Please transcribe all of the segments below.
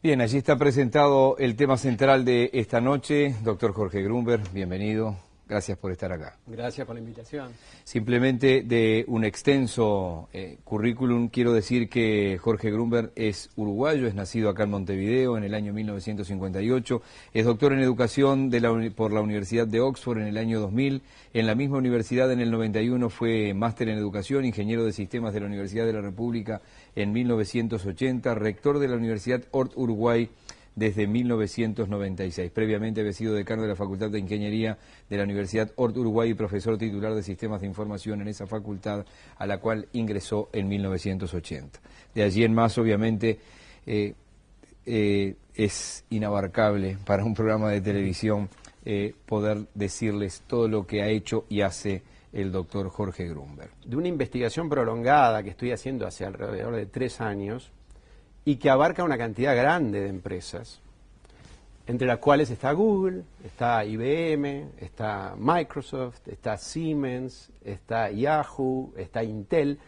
Bien, allí está presentado el tema central de esta noche. Doctor Jorge Grunberg, bienvenido. Gracias por estar acá. Gracias por la invitación. Simplemente de un extenso currículum, quiero decir que Jorge Grunberg es uruguayo, es nacido acá en Montevideo en el año 1958, es doctor en educación por la Universidad de Oxford en el año 2000, en la misma universidad en el 91 fue máster en educación, ingeniero de sistemas de la Universidad de la República en 1980, rector de la Universidad Hort Uruguay desde 1996. Previamente había sido decano de la Facultad de Ingeniería de la Universidad Hort Uruguay y profesor titular de Sistemas de Información en esa facultad, a la cual ingresó en 1980. De allí en más, obviamente, es inabarcable para un programa de televisión poder decirles todo lo que ha hecho y hace el doctor Jorge Grunberg. De una investigación prolongada que estoy haciendo hace alrededor de 3 años, y que abarca una cantidad grande de empresas, entre las cuales está Google, está IBM, está Microsoft, está Siemens, está Yahoo, está Intel.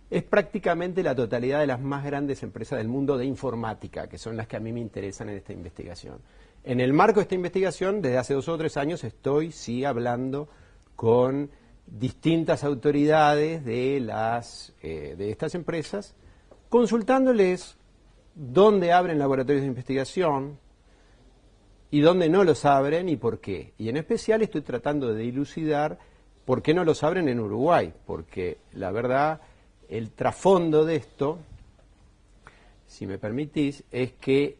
Es prácticamente la totalidad de las más grandes empresas del mundo de informática, que son las que a mí me interesan en esta investigación. En el marco de esta investigación, desde hace 2 o 3 años, estoy hablando con distintas autoridades de estas empresas, consultándoles dónde abren laboratorios de investigación y dónde no los abren y por qué. Y en especial estoy tratando de dilucidar por qué no los abren en Uruguay, porque la verdad, el trasfondo de esto, si me permitís, es que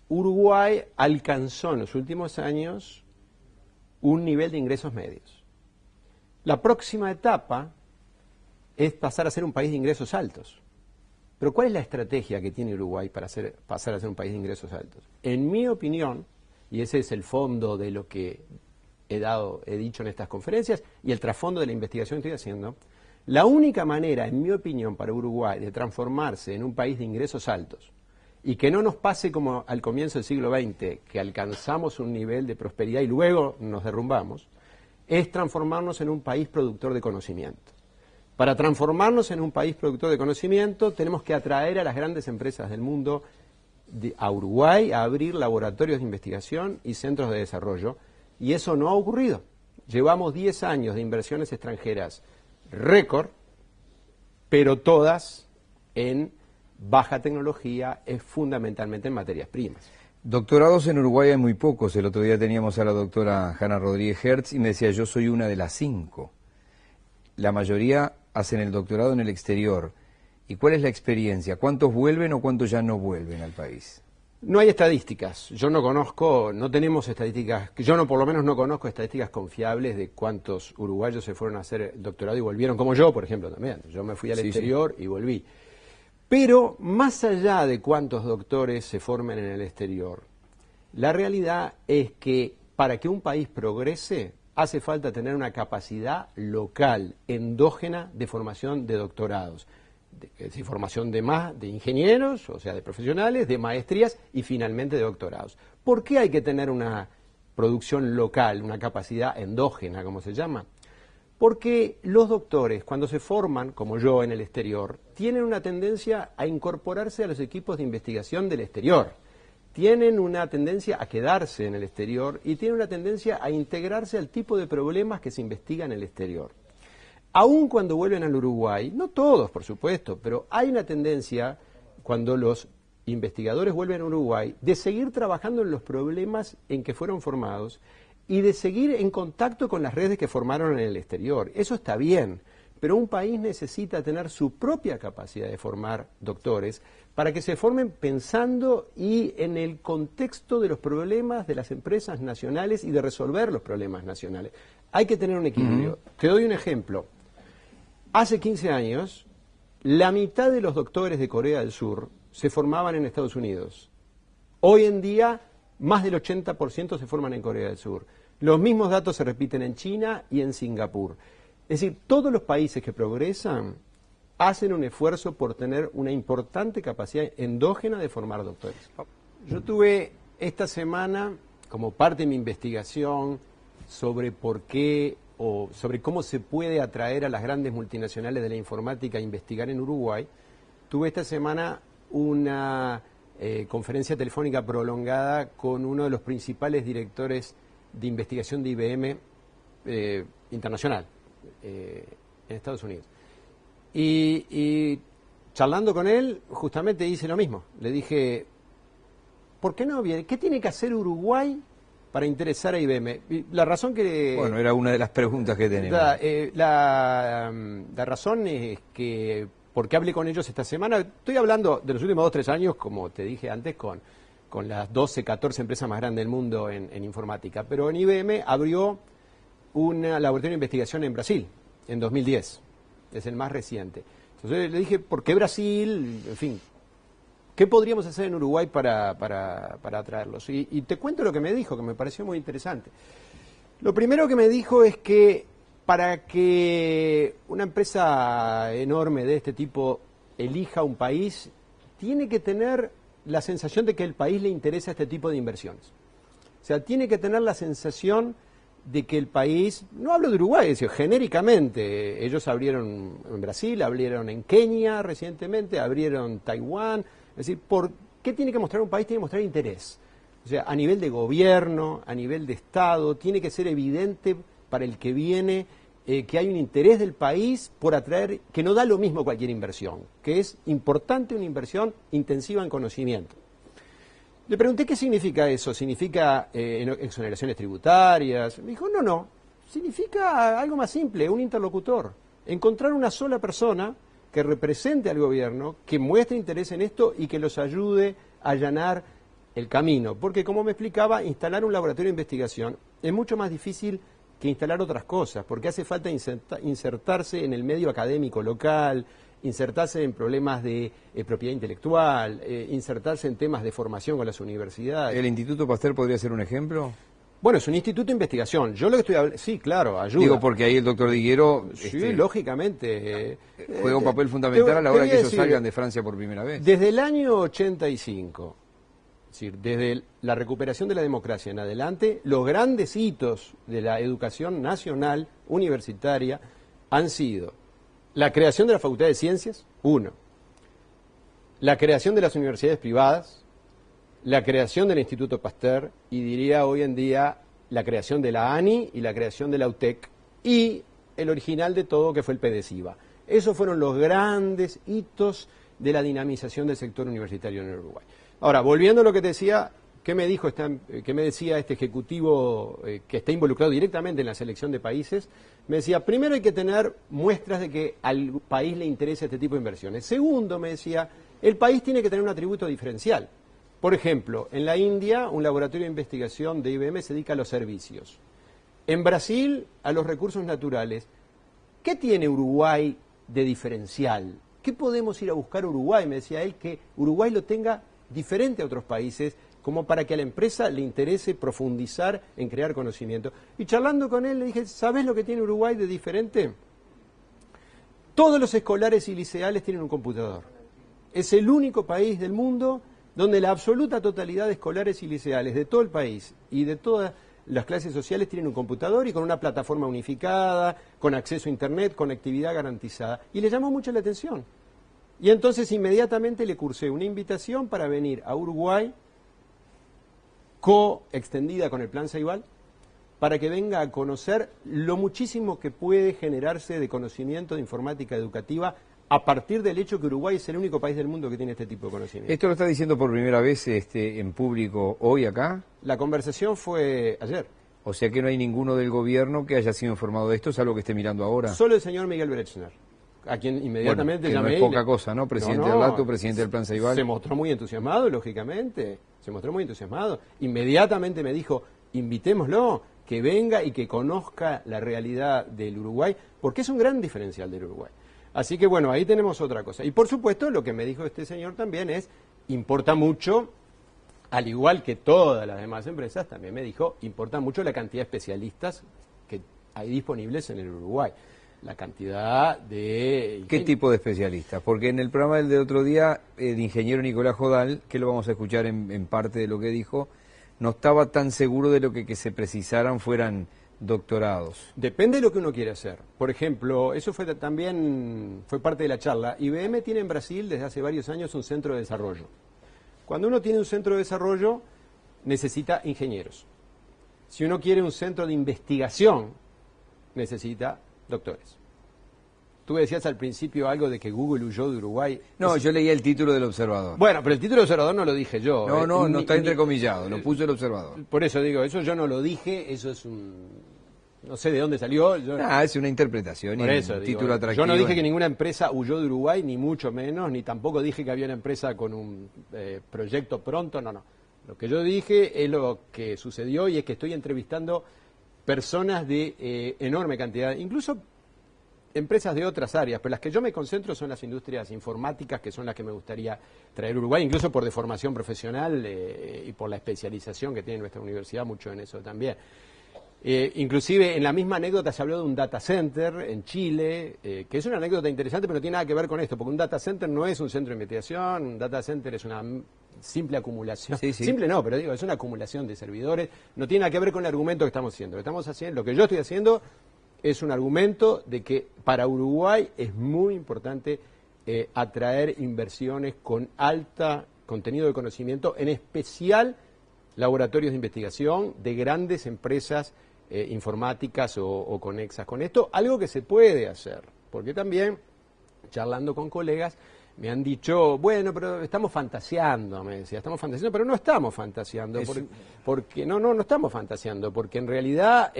Uruguay alcanzó en los últimos años un nivel de ingresos medios. La próxima etapa es pasar a ser un país de ingresos altos. Pero ¿cuál es la estrategia que tiene Uruguay para pasar a ser un país de ingresos altos? En mi opinión, y ese es el fondo de lo que he dicho en estas conferencias y el trasfondo de la investigación que estoy haciendo, la única manera, en mi opinión, para Uruguay de transformarse en un país de ingresos altos y que no nos pase como al comienzo del siglo XX, que alcanzamos un nivel de prosperidad y luego nos derrumbamos, es transformarnos en un país productor de conocimiento. Para transformarnos en un país productor de conocimiento tenemos que atraer a las grandes empresas del mundo a Uruguay a abrir laboratorios de investigación y centros de desarrollo, y eso no ha ocurrido. Llevamos 10 años de inversiones extranjeras récord, pero todas en baja tecnología, fundamentalmente en materias primas. Doctorados en Uruguay hay muy pocos. El otro día teníamos a la doctora Hanna Rodríguez Hertz y me decía, yo soy una de las 5. La mayoría hacen el doctorado en el exterior. ¿Y cuál es la experiencia? ¿Cuántos vuelven o cuántos ya no vuelven al país? No hay estadísticas. Yo no conozco, no tenemos estadísticas, yo por lo menos no conozco estadísticas confiables de cuántos uruguayos se fueron a hacer doctorado y volvieron, como yo, por ejemplo, también. Yo me fui al exterior y volví. Pero más allá de cuántos doctores se formen en el exterior, la realidad es que para que un país progrese, hace falta tener una capacidad local, endógena, de formación de doctorados, de formación de ingenieros, o sea, de profesionales, de maestrías y finalmente de doctorados. ¿Por qué hay que tener una producción local, una capacidad endógena, como se llama? Porque los doctores, cuando se forman, como yo en el exterior, tienen una tendencia a incorporarse a los equipos de investigación del exterior. Tienen una tendencia a quedarse en el exterior y tienen una tendencia a integrarse al tipo de problemas que se investigan en el exterior. Aun cuando vuelven al Uruguay, no todos por supuesto, pero hay una tendencia cuando los investigadores vuelven a Uruguay de seguir trabajando en los problemas en que fueron formados y de seguir en contacto con las redes que formaron en el exterior. Eso está bien, pero un país necesita tener su propia capacidad de formar doctores para que se formen pensando y en el contexto de los problemas de las empresas nacionales y de resolver los problemas nacionales. Hay que tener un equilibrio. Te doy un ejemplo. Hace 15 años, la mitad de los doctores de Corea del Sur se formaban en Estados Unidos. Hoy en día, más del 80% se forman en Corea del Sur. Los mismos datos se repiten en China y en Singapur. Es decir, todos los países que progresan hacen un esfuerzo por tener una importante capacidad endógena de formar doctores. Yo tuve esta semana, como parte de mi investigación sobre por qué o sobre cómo se puede atraer a las grandes multinacionales de la informática a investigar en Uruguay, tuve esta semana una conferencia telefónica prolongada con uno de los principales directores de investigación de IBM internacional en Estados Unidos. Y charlando con él, justamente hice lo mismo. Le dije, ¿por qué no viene? ¿Qué tiene que hacer Uruguay para interesar a IBM? Y la razón que... Bueno, era una de las preguntas que tenemos. La razón es que, porque hablé con ellos esta semana, estoy hablando de los últimos 2 o 3 años, como te dije antes, con las 12, 14 empresas más grandes del mundo en informática. Pero en IBM abrió un laboratorio de investigación en Brasil, en 2010. Es el más reciente. Entonces le dije, ¿por qué Brasil? En fin, ¿qué podríamos hacer en Uruguay para atraerlos? Y te cuento lo que me dijo, que me pareció muy interesante. Lo primero que me dijo es que para que una empresa enorme de este tipo elija un país, tiene que tener la sensación de que el país le interesa este tipo de inversiones. O sea, tiene que tener la sensación de que el país, no hablo de Uruguay, es decir, genéricamente, ellos abrieron en Brasil, abrieron en Kenia recientemente, abrieron Taiwán, es decir, ¿por qué tiene que mostrar un país? Tiene que mostrar interés. O sea, a nivel de gobierno, a nivel de Estado, tiene que ser evidente para el que viene que hay un interés del país por atraer, que no da lo mismo cualquier inversión, que es importante una inversión intensiva en conocimiento. Le pregunté qué significa eso, ¿significa exoneraciones tributarias? Me dijo, no, significa algo más simple, un interlocutor. Encontrar una sola persona que represente al gobierno, que muestre interés en esto y que los ayude a allanar el camino. Porque, como me explicaba, instalar un laboratorio de investigación es mucho más difícil que instalar otras cosas, porque hace falta insertarse en el medio académico local, insertarse en problemas de propiedad intelectual, insertarse en temas de formación con las universidades. ¿El Instituto Pasteur podría ser un ejemplo? Bueno, es un instituto de investigación. Yo lo que estoy hablando, sí, claro, ayuda. Digo, porque ahí el doctor Diguero... Sí, lógicamente. Juega un papel fundamental a la hora que ellos salgan de Francia por primera vez. Desde el año 85, es decir, desde la recuperación de la democracia en adelante, los grandes hitos de la educación nacional universitaria han sido la creación de la Facultad de Ciencias, 1. La creación de las universidades privadas, la creación del Instituto Pasteur y diría hoy en día la creación de la ANI y la creación de la UTEC y el original de todo que fue el PDCIVA. Esos fueron los grandes hitos de la dinamización del sector universitario en el Uruguay. Ahora, volviendo a lo que te decía, ¿qué me decía este ejecutivo que está involucrado directamente en la selección de países? Me decía, primero hay que tener muestras de que al país le interesa este tipo de inversiones. Segundo, me decía, el país tiene que tener un atributo diferencial. Por ejemplo, en la India, un laboratorio de investigación de IBM se dedica a los servicios. En Brasil, a los recursos naturales. ¿Qué tiene Uruguay de diferencial? ¿Qué podemos ir a buscar a Uruguay? Me decía él, que Uruguay lo tenga diferente a otros países, como para que a la empresa le interese profundizar en crear conocimiento. Y charlando con él le dije, ¿sabés lo que tiene Uruguay de diferente? Todos los escolares y liceales tienen un computador. Es el único país del mundo donde la absoluta totalidad de escolares y liceales de todo el país y de todas las clases sociales tienen un computador y con una plataforma unificada, con acceso a internet, conectividad garantizada. Y le llamó mucho la atención. Y entonces inmediatamente le cursé una invitación para venir a Uruguay, coextendida con el Plan Ceibal, para que venga a conocer lo muchísimo que puede generarse de conocimiento de informática educativa a partir del hecho que Uruguay es el único país del mundo que tiene este tipo de conocimiento. ¿Esto lo está diciendo por primera vez en público hoy acá? La conversación fue ayer. O sea que no hay ninguno del gobierno que haya sido informado de esto, salvo que esté mirando ahora. Solo el señor Miguel Brechner, a quien inmediatamente bueno, llamé. No es poca cosa, ¿no? Presidente del LATO, presidente del Plan Ceibal. Se mostró muy entusiasmado, lógicamente. Se mostró muy entusiasmado. Inmediatamente me dijo, invitémoslo, que venga y que conozca la realidad del Uruguay, porque es un gran diferencial del Uruguay. Así que bueno, ahí tenemos otra cosa. Y por supuesto, lo que me dijo este señor también es, importa mucho, al igual que todas las demás empresas, también me dijo, importa mucho la cantidad de especialistas que hay disponibles en el Uruguay. La cantidad de... ¿Qué tipo de especialistas? Porque en el programa del otro día, el ingeniero Nicolás Jodal, que lo vamos a escuchar en parte de lo que dijo, no estaba tan seguro de lo que se precisaran fueran doctorados. Depende de lo que uno quiere hacer. Por ejemplo, eso también fue parte de la charla. IBM tiene en Brasil desde hace varios años un centro de desarrollo. Cuando uno tiene un centro de desarrollo, necesita ingenieros. Si uno quiere un centro de investigación, necesita doctores. Tú decías al principio algo de que Google huyó de Uruguay. No, yo leía el título del Observador. Bueno, pero el título del Observador no lo dije yo. No está entrecomillado, lo puso el Observador. Por eso digo, eso yo no lo dije, eso es un... No sé de dónde salió. Es una interpretación y un título atractivo. Yo no dije que ninguna empresa huyó de Uruguay, ni mucho menos, ni tampoco dije que había una empresa con un proyecto pronto, no. Lo que yo dije es lo que sucedió y es que estoy entrevistando personas de enorme cantidad, incluso empresas de otras áreas, pero las que yo me concentro son las industrias informáticas, que son las que me gustaría traer a Uruguay, incluso por deformación profesional y por la especialización que tiene nuestra universidad, mucho en eso también. Inclusive en la misma anécdota se habló de un data center en Chile, que es una anécdota interesante, pero no tiene nada que ver con esto, porque un data center no es un centro de investigación, un data center es una simple acumulación. Sí. Simple no, pero digo, es una acumulación de servidores, no tiene nada que ver con el argumento que estamos haciendo. Lo que yo estoy haciendo es un argumento de que para Uruguay es muy importante atraer inversiones con alta contenido de conocimiento, en especial laboratorios de investigación de grandes empresas informáticas o conexas con esto, algo que se puede hacer, porque también, charlando con colegas, me han dicho, bueno, pero estamos fantaseando, me decía, estamos fantaseando, pero no estamos fantaseando, porque no estamos fantaseando, porque en realidad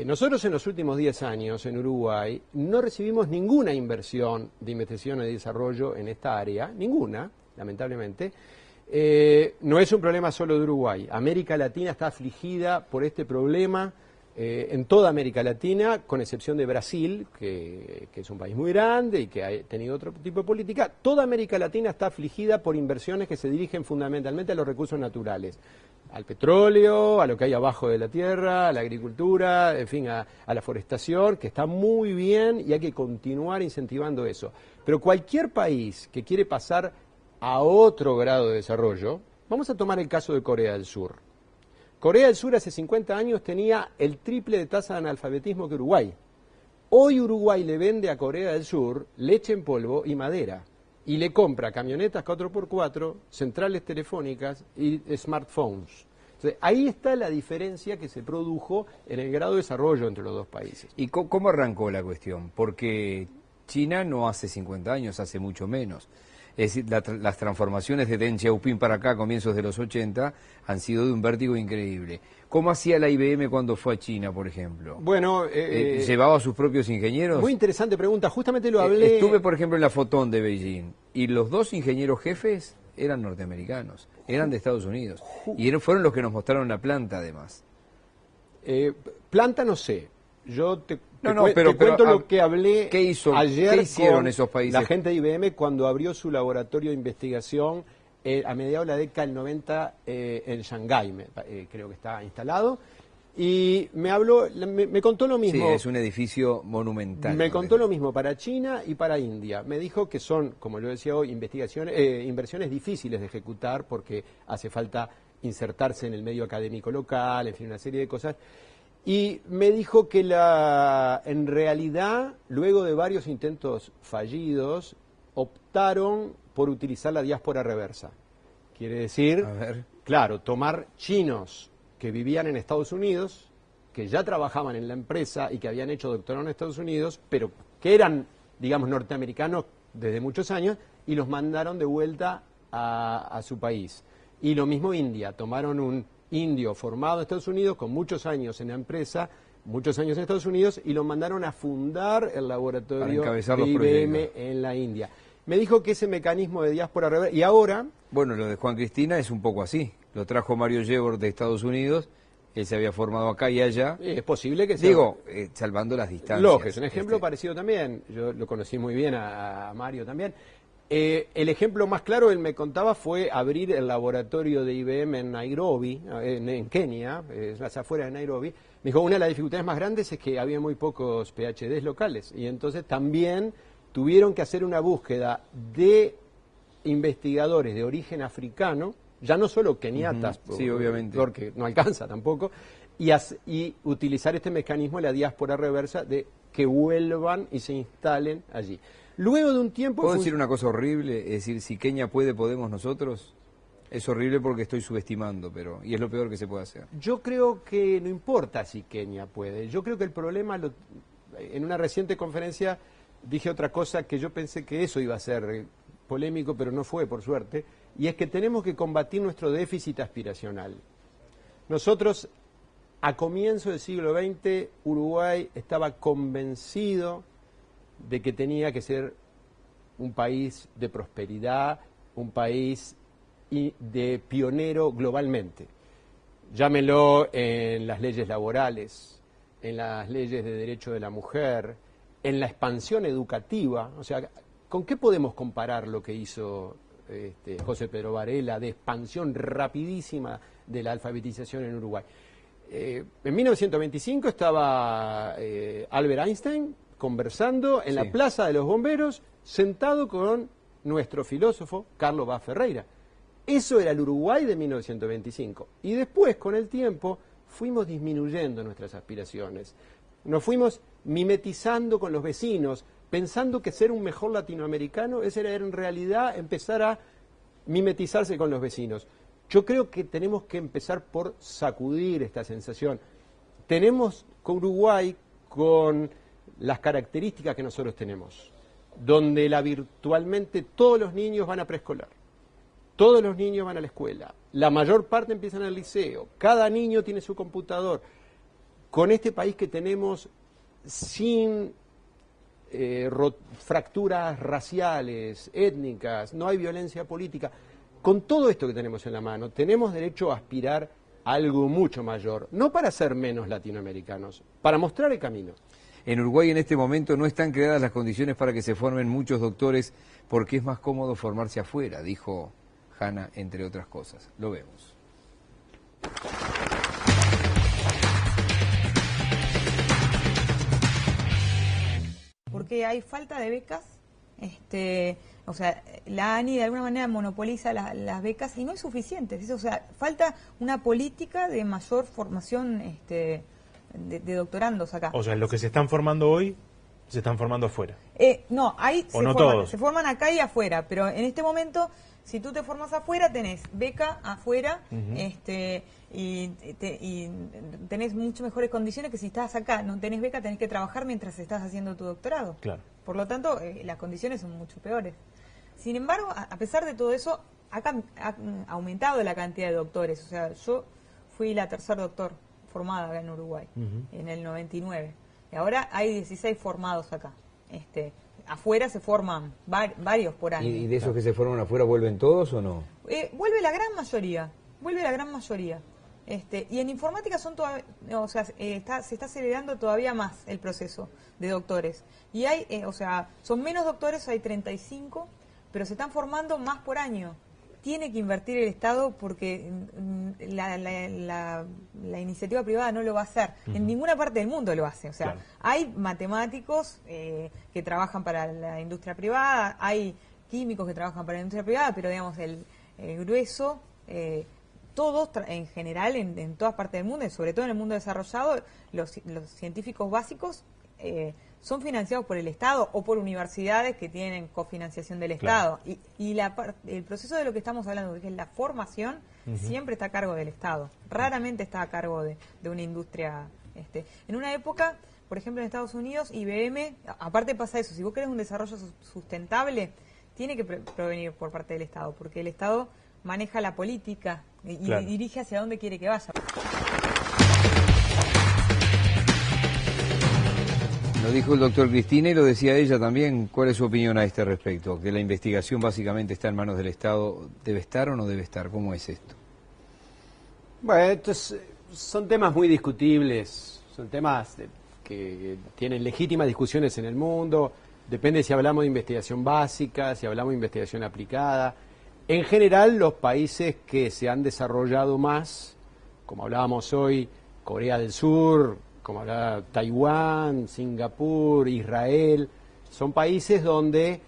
nosotros en los últimos 10 años en Uruguay no recibimos ninguna inversión de investigación y desarrollo en esta área, ninguna, lamentablemente. No es un problema solo de Uruguay. América Latina está afligida por este problema en toda América Latina, con excepción de Brasil, que es un país muy grande y que ha tenido otro tipo de política. Toda América Latina está afligida por inversiones que se dirigen fundamentalmente a los recursos naturales, al petróleo, a lo que hay abajo de la tierra, a la agricultura, en fin, a la forestación, que está muy bien y hay que continuar incentivando eso. Pero cualquier país que quiere pasar a otro grado de desarrollo, vamos a tomar el caso de Corea del Sur. Corea del Sur hace 50 años tenía el triple de tasa de analfabetismo que Uruguay. Hoy Uruguay le vende a Corea del Sur leche en polvo y madera, y le compra camionetas 4x4, centrales telefónicas y smartphones. Entonces, ahí está la diferencia que se produjo en el grado de desarrollo entre los dos países. ¿Y cómo arrancó la cuestión? Porque China no hace 50 años, hace mucho menos. Es decir, las transformaciones de Deng Xiaoping para acá, a comienzos de los 80, han sido de un vértigo increíble. ¿Cómo hacía la IBM cuando fue a China, por ejemplo? Bueno, ¿llevaba a sus propios ingenieros? Muy interesante pregunta, justamente lo hablé... Estuve, por ejemplo, en la Fotón de Beijing, y los dos ingenieros jefes eran norteamericanos, eran de Estados Unidos, y fueron los que nos mostraron la planta, además. Planta no sé, yo te pero cuento lo que hablé ayer. ¿Qué hicieron con esos países? La gente de IBM cuando abrió su laboratorio de investigación a mediados de la década del 90 en Shanghái, creo que está instalado, y me contó lo mismo. Sí, es un edificio monumental. Me contó lo mismo para China y para India. Me dijo que son, como yo decía hoy, inversiones difíciles de ejecutar porque hace falta insertarse en el medio académico local, en fin, una serie de cosas. Y me dijo que en realidad, luego de varios intentos fallidos, optaron por utilizar la diáspora reversa. Quiere decir, claro, tomar chinos que vivían en Estados Unidos, que ya trabajaban en la empresa y que habían hecho doctorado en Estados Unidos, pero que eran, digamos, norteamericanos desde muchos años, y los mandaron de vuelta a su país. Y lo mismo India, tomaron un indio formado en Estados Unidos, con muchos años en la empresa, muchos años en Estados Unidos, y lo mandaron a fundar el laboratorio de IBM en la India. Me dijo que ese mecanismo de diáspora reversa, y ahora... Bueno, lo de Juan Cristina es un poco así. Lo trajo Mario Yebor de Estados Unidos, él se había formado acá y allá. Es posible que sea... Digo, salvando las distancias. Lógico, es un ejemplo parecido también. Yo lo conocí muy bien a Mario también. El ejemplo más claro, él me contaba, fue abrir el laboratorio de IBM en Nairobi, en Kenia, las afueras de Nairobi. Me dijo, una de las dificultades más grandes es que había muy pocos PhDs locales, y entonces también tuvieron que hacer una búsqueda de investigadores de origen africano, ya no solo keniatas, sí, obviamente, porque no alcanza tampoco, y utilizar este mecanismo de la diáspora reversa de que vuelvan y se instalen allí. Luego de un tiempo... ¿Puedo decir una cosa horrible? Es decir, si Kenia puede, ¿podemos nosotros? Es horrible porque estoy subestimando, y es lo peor que se puede hacer. Yo creo que no importa si Kenia puede. Yo creo que el problema, en una reciente conferencia dije otra cosa que yo pensé que eso iba a ser polémico, pero no fue, por suerte, y es que tenemos que combatir nuestro déficit aspiracional. Nosotros, a comienzo del siglo XX, Uruguay estaba convencido de que tenía que ser un país de prosperidad, un país de pionero globalmente. Llámelo en las leyes laborales, en las leyes de derecho de la mujer, en la expansión educativa. O sea, ¿con qué podemos comparar lo que hizo José Pedro Varela de expansión rapidísima de la alfabetización en Uruguay? En 1925 estaba Albert Einstein conversando en la Plaza de los Bomberos, sentado con nuestro filósofo Carlos Vaz Ferreira. Eso era el Uruguay de 1925. Y después, con el tiempo, fuimos disminuyendo nuestras aspiraciones. Nos fuimos mimetizando con los vecinos, pensando que ser un mejor latinoamericano era en realidad empezar a mimetizarse con los vecinos. Yo creo que tenemos que empezar por sacudir esta sensación. Tenemos con Uruguay, con las características que nosotros tenemos, donde virtualmente todos los niños van a preescolar, todos los niños van a la escuela, la mayor parte empiezan al liceo, cada niño tiene su computador. Con este país que tenemos sin fracturas raciales, étnicas, no hay violencia política, con todo esto que tenemos en la mano, tenemos derecho a aspirar a algo mucho mayor, no para ser menos latinoamericanos, para mostrar el camino. En Uruguay en este momento no están creadas las condiciones para que se formen muchos doctores porque es más cómodo formarse afuera, dijo Hanna, entre otras cosas. Lo vemos. Porque hay falta de becas, o sea, la ANI de alguna manera monopoliza las becas y no es suficiente. O sea, falta una política de mayor formación de doctorandos acá. O sea, los que se están formando hoy se están formando afuera. No, ahí se forman acá y afuera, pero en este momento, si tú te formas afuera, tenés beca afuera, y tenés mucho mejores condiciones que si estás acá, no tenés beca, tenés que trabajar mientras estás haciendo tu doctorado. Claro. Por lo tanto, las condiciones son mucho peores. Sin embargo, a pesar de todo eso, ha aumentado la cantidad de doctores. O sea, yo fui la tercer doctor formada acá en Uruguay, en el 99. Y ahora hay 16 formados acá. Afuera se forman varios por año. ¿Y de esos que se forman afuera vuelven todos o no? Vuelve la gran mayoría. Y en informática son todavía, o sea, se está acelerando todavía más el proceso de doctores. Y hay, o sea, son menos doctores, hay 35, pero se están formando más por año. Tiene que invertir el Estado porque la iniciativa privada no lo va a hacer. En ninguna parte del mundo lo hace. O sea, hay matemáticos que trabajan para la industria privada, hay químicos que trabajan para la industria privada, pero digamos el grueso, todos en general, en todas partes del mundo, y sobre todo en el mundo desarrollado, los científicos básicos son financiados por el Estado o por universidades que tienen cofinanciación del Estado. Y el proceso de lo que estamos hablando, que es la formación, siempre está a cargo del Estado. Raramente está a cargo de una industria. En una época, por ejemplo, en Estados Unidos, IBM, aparte pasa eso, si vos querés un desarrollo sustentable, tiene que provenir por parte del Estado, porque el Estado maneja la política y dirige hacia dónde quiere que vaya. Lo dijo el doctor Cristina y lo decía ella también. ¿Cuál es su opinión a este respecto? Que la investigación básicamente está en manos del Estado. ¿Debe estar o no debe estar? ¿Cómo es esto? Bueno, estos son temas muy discutibles, son temas que tienen legítimas discusiones en el mundo. Depende si hablamos de investigación básica, si hablamos de investigación aplicada. En general, los países que se han desarrollado más, como hablábamos hoy, Corea del Sur, como hablaba Taiwán, Singapur, Israel, son países donde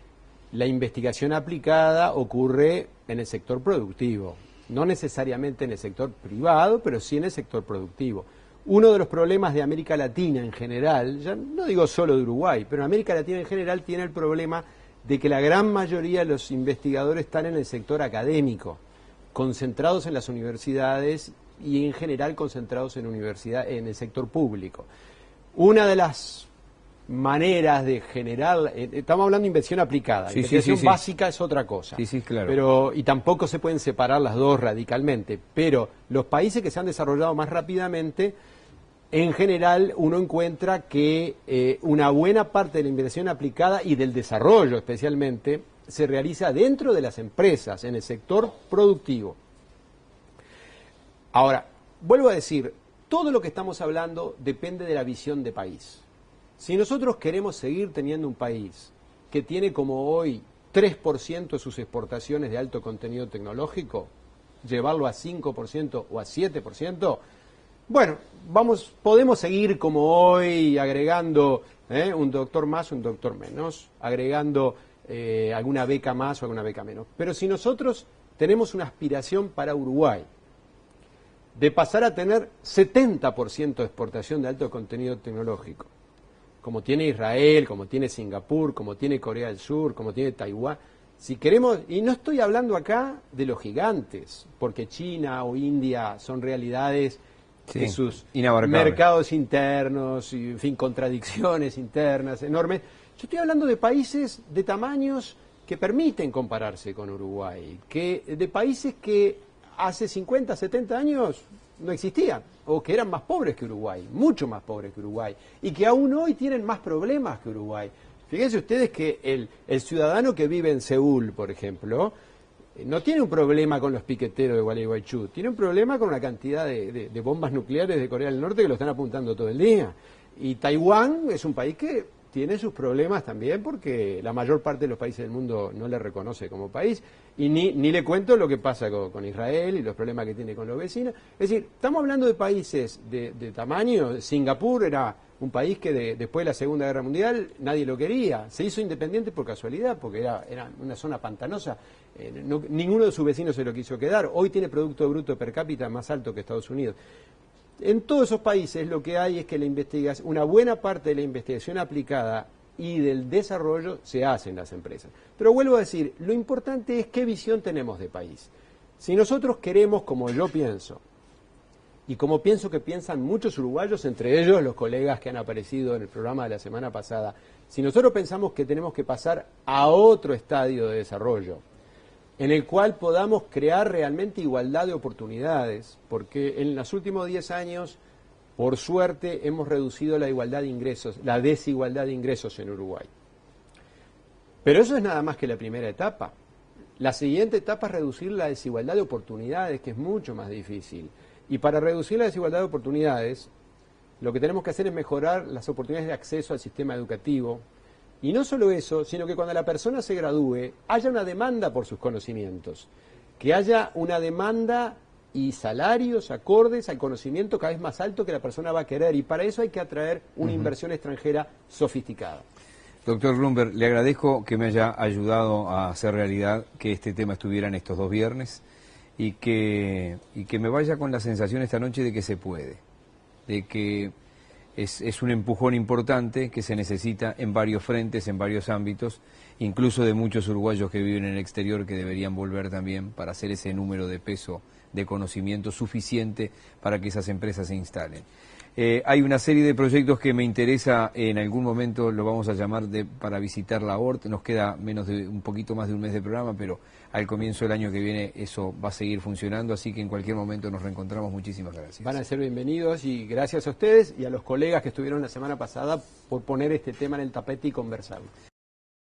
la investigación aplicada ocurre en el sector productivo, no necesariamente en el sector privado, pero sí en el sector productivo. Uno de los problemas de América Latina en general, ya no digo solo de Uruguay, pero América Latina en general tiene el problema de que la gran mayoría de los investigadores están en el sector académico. concentrados en las universidades y en general concentrados en el sector público. Una de las maneras de generar, estamos hablando de inversión aplicada, investigación básica es otra cosa, claro. y tampoco se pueden separar las dos radicalmente, pero los países que se han desarrollado más rápidamente, en general uno encuentra que una buena parte de la inversión aplicada y del desarrollo especialmente se realiza dentro de las empresas, en el sector productivo. Ahora, vuelvo a decir, todo lo que estamos hablando depende de la visión de país. Si nosotros queremos seguir teniendo un país que tiene como hoy 3% de sus exportaciones de alto contenido tecnológico, llevarlo a 5% o a 7%, bueno, podemos seguir como hoy agregando un doctor más, un doctor menos, agregando alguna beca más o alguna beca menos. Pero si nosotros tenemos una aspiración para Uruguay de pasar a tener 70% de exportación de alto contenido tecnológico, como tiene Israel, como tiene Singapur, como tiene Corea del Sur, como tiene Taiwán, si queremos, y no estoy hablando acá de los gigantes, porque China o India son realidades de sus mercados internos, y, en fin, contradicciones internas enormes. Yo estoy hablando de países de tamaños que permiten compararse con Uruguay, de países que hace 50, 70 años no existían, o que eran más pobres que Uruguay, mucho más pobres que Uruguay, y que aún hoy tienen más problemas que Uruguay. Fíjense ustedes que el ciudadano que vive en Seúl, por ejemplo, no tiene un problema con los piqueteros de Gualeguaychú, tiene un problema con una cantidad de bombas nucleares de Corea del Norte que lo están apuntando todo el día. Y Taiwán es un país que tiene sus problemas también porque la mayor parte de los países del mundo no le reconoce como país, y ni le cuento lo que pasa con Israel y los problemas que tiene con los vecinos. Es decir, estamos hablando de países de tamaño. Singapur era un país que después de la Segunda Guerra Mundial nadie lo quería, se hizo independiente por casualidad porque era una zona pantanosa, ninguno de sus vecinos se lo quiso quedar. Hoy tiene Producto Bruto Per cápita más alto que Estados Unidos. En todos esos países lo que hay es que una buena parte de la investigación aplicada y del desarrollo se hace en las empresas. Pero vuelvo a decir, lo importante es qué visión tenemos de país. Si nosotros queremos, como yo pienso, y como pienso que piensan muchos uruguayos, entre ellos los colegas que han aparecido en el programa de la semana pasada, si nosotros pensamos que tenemos que pasar a otro estadio de desarrollo, en el cual podamos crear realmente igualdad de oportunidades, porque en los últimos 10 años, por suerte, hemos reducido la desigualdad de ingresos en Uruguay. Pero eso es nada más que la primera etapa. La siguiente etapa es reducir la desigualdad de oportunidades, que es mucho más difícil. Y para reducir la desigualdad de oportunidades, lo que tenemos que hacer es mejorar las oportunidades de acceso al sistema educativo. Y no solo eso, sino que cuando la persona se gradúe, haya una demanda por sus conocimientos, que haya una demanda y salarios acordes al conocimiento cada vez más alto que la persona va a querer, y para eso hay que atraer una inversión extranjera sofisticada. Doctor Grunberg, le agradezco que me haya ayudado a hacer realidad que este tema estuviera en estos 2 viernes y que me vaya con la sensación esta noche de que se puede, de que es un empujón importante que se necesita en varios frentes, en varios ámbitos, incluso de muchos uruguayos que viven en el exterior que deberían volver también para hacer ese número de peso de conocimiento suficiente para que esas empresas se instalen. Hay una serie de proyectos que me interesa, en algún momento lo vamos a llamar para visitar la ORT, nos queda un poquito más de un mes de programa, pero al comienzo del año que viene eso va a seguir funcionando, así que en cualquier momento nos reencontramos. Muchísimas gracias. Van a ser bienvenidos y gracias a ustedes y a los colegas que estuvieron la semana pasada por poner este tema en el tapete y conversarlo.